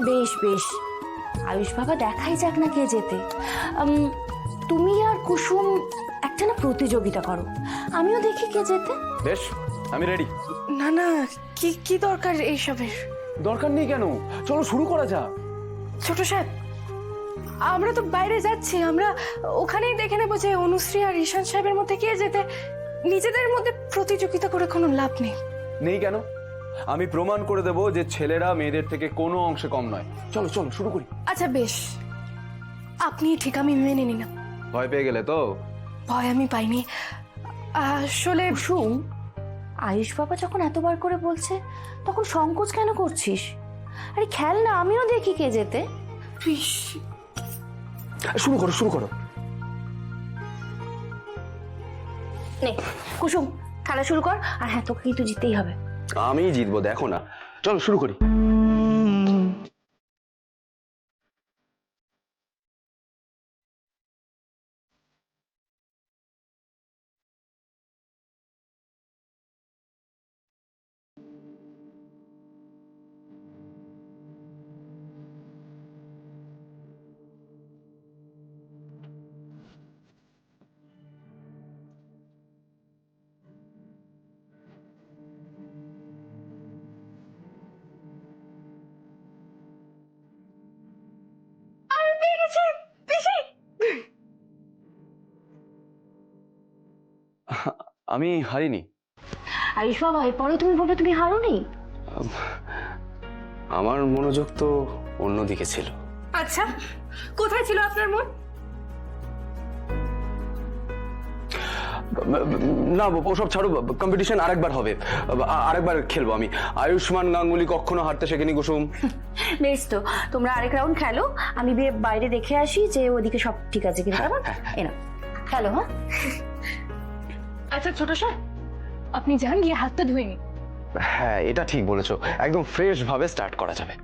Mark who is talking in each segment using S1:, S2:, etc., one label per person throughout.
S1: বেশ বেশ, আয়ুষ বাবা দেখাই যাক না কে যেতে। তুমি আর কুসুম একটা না প্রতিযোগিতা করো, আমিও দেখি কে যেতে।
S2: বেশ, আমি রেডি।
S3: না না, কি কি দরকার এইসবের?
S2: দরকার নেই কেন, চলো শুরু করা যাক।
S3: ছোট সাহেব, আমরা তো বাইরে যাচ্ছি, আমরা ওখানেই দেখে নেবো যে অনুশ্রী আর ঈশান সাহেবের মধ্যে কে যেতে। নিজেদের মধ্যে প্রতিযোগিতা করে কোনো লাভ নেই।
S2: নেই কেন, আমি প্রমাণ করে দেবো যে ছেলেরা মেয়েদের থেকে কোনো অংশে কম নয়। চলো চলো শুরু করি।
S3: আচ্ছা বেশ, আপনি ঠিক, আমি মেনে নিলাম।
S2: ভয় পেয়ে গেলে তো?
S3: ভয় আমি পাইনি আসলে।
S1: কুসুম, আয়ুষ বাবা যখন এতবার করে বলছে তখন সংকোচ কেন করছিস? আরে খেল না, আমিও দেখি কে যেতে।
S2: শুরু করো শুরু করো।
S1: নে কুসুম, খেলা শুরু কর। আর হ্যাঁ, তোকে কিন্তু জিততেই হবে।
S2: আমি জিতবো, দেখো না। চলো শুরু করি। আমি হারিনি।
S1: আয়ুষ বাবা, এরপরেও তুমি বলবে তুমি হারোনি?
S2: আমার মনোযোগ তো অন্যদিকে ছিল।
S3: আচ্ছা, কোথায় ছিল আপনার মন?
S2: না ওসব ছাড়ো, কম্পিটিশন আরেকবার হবে, আরেকবার খেলবো আমি। আয়ুষ্মান গাঙ্গুলি কখনো হারতে শেখেনি কুসুম।
S1: বেশ, তো তোমরা আরেক রাউন্ড খেলো, আমি বাইরে দেখে আসি যে ওদিকে সব ঠিক আছে কিনা। কেমন? এনা খেলো। হ্যাঁ
S3: আচ্ছা ছোট সাহেব, আপনি যান, গিয়ে হাতটা ধুয়ে নিন।
S2: হ্যাঁ, এটা ঠিক বলেছো, একদম ফ্রেশ ভাবে স্টার্ট করা যাবে।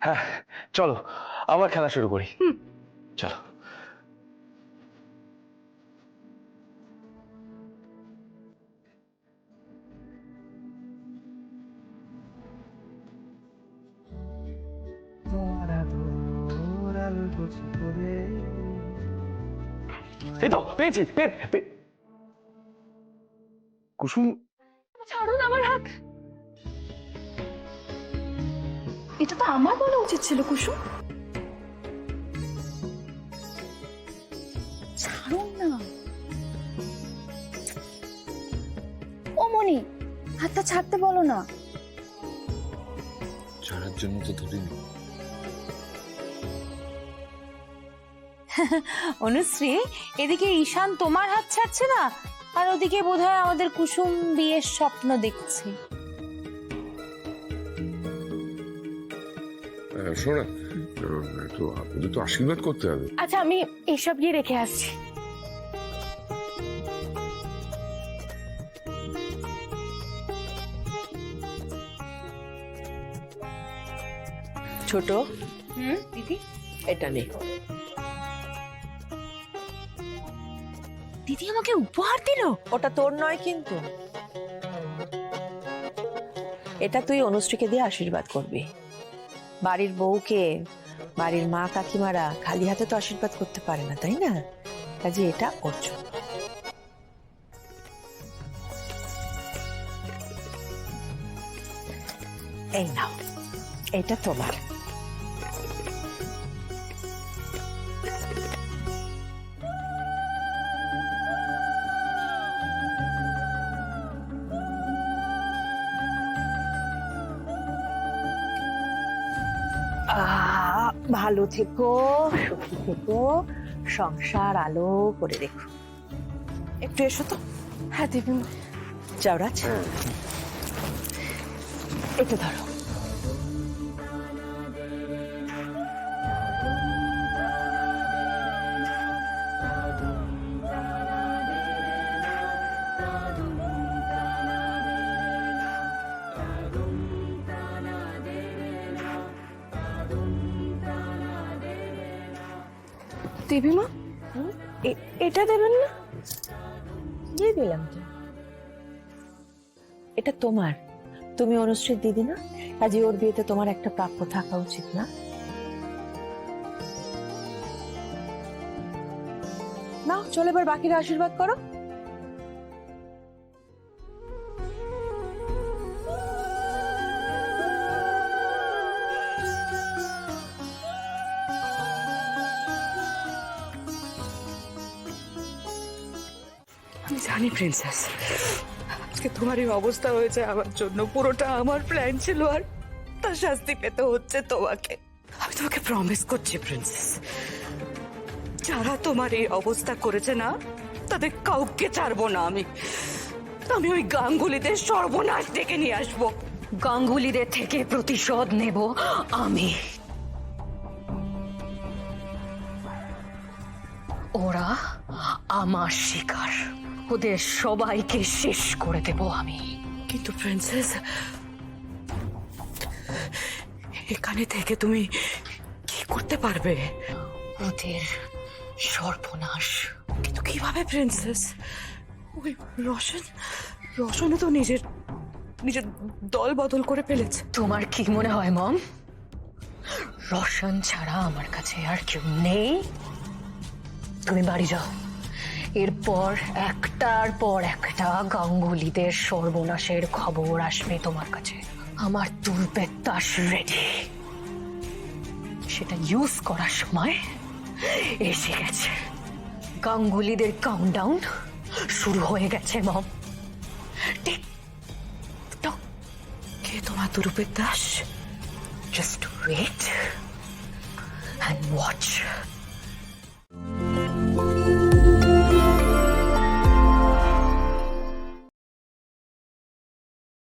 S2: হ্যাঁ চলো আবার খেলা শুরু করি। চলো। এই তো পেয়েছি। কুসুম,
S3: ছাড়ুন আমার হাত। এটা তো আমার বলা উচিত ছিল কুসুম।
S1: ছাড়ুন না। ও মনি, হাতটা ছাড়তে বলো না।
S4: ছাড়ার জন্য তো ধরিনি।
S5: অনুশ্রী, এদিকে ঈশান তোমার হাত ছাড়ছে না, আর ওদিকে বোধহয় আমাদের কুসুম বিয়ের স্বপ্ন দেখছে।
S4: শোনা, একটু আপনাদের তো আশীর্বাদ করতে হবে।
S3: আচ্ছা, আমি এইসব গিয়ে রেখে আসছি।
S6: ছোট,
S5: দিদি,
S6: এটা নে।
S5: দিদি আমাকে উপহার দিল।
S6: ওটা তোর নয় কিন্তু, এটা তুই অনুশ্রীকে দিয়ে আশীর্বাদ করবি। বাড়ির বউকে বাড়ির মা কাকিমারা খালি হাতে তো আশীর্বাদ করতে পারে না, তাই না? কাজে এটা ওর জন্য। এই নাও, এটা তোমার। ভালো থেকো, সুখী থেকো, সংসার আলো করে রেখো। একটু এসো তো।
S3: হ্যাঁ দিদি।
S6: যাওরাজ, একটু ধরো।
S3: দেবী মা এটা দেবেন না?
S6: দিয়ে দিলাম তো। এটা তোমার, তুমি অনুশ্রীর দিদি না, কাজে ওর বিয়েতে তোমার একটা প্রাপ্য থাকা উচিত না? না, চলে এবার বাকিরা আশীর্বাদ করো।
S7: আমি জানি প্রিন্সেস, আজকে তোমার এই অবস্থা হয়েছে আমার জন্য, পুরোটা আমার প্ল্যান ছিল, আর তার শাস্তি পেতে হচ্ছে তোমাকে। আমি তোমাকে প্রমিস করছি প্রিন্সেস, যারা তোমার এই অবস্থা করেছে না, তাদের কাউকে ছাড়বো না আমি। আমি ওই গাঙ্গুলিদের সর্বনাশ ডেকে নিয়ে আসবো। গাঙ্গুলিদের থেকে প্রতিশোধ নেব আমি। ওরা আমার শিকার, ওদের সবাইকে শেষ করে দেব আমি। কিন্তু প্রিন্সেস, এখানে থেকে তুমি কি করতে পারবে? ওদের সর্বনাশ। কিন্তু কিভাবে প্রিন্সেস? ওই রোশনও তো নিজের দল বদল করে ফেলেছে। তোমার কি মনে হয় মম, রোশন ছাড়া আমার কাছে আর কেউ নেই? তুমি বাড়ি যাও, এরপর একটার পর একটা গাঙ্গুলিদের সর্বনাশের খবর আসবে তোমার কাছে। আমার তুলপেত্তাস রেডি, সেটা ইউজ করার সময় এসে গেছে। গাঙ্গুলিদের কাউন্টডাউন শুরু হয়ে গেছে মম। ঠিক কে তোমার তুলপেত্তাস? Just wait and watch.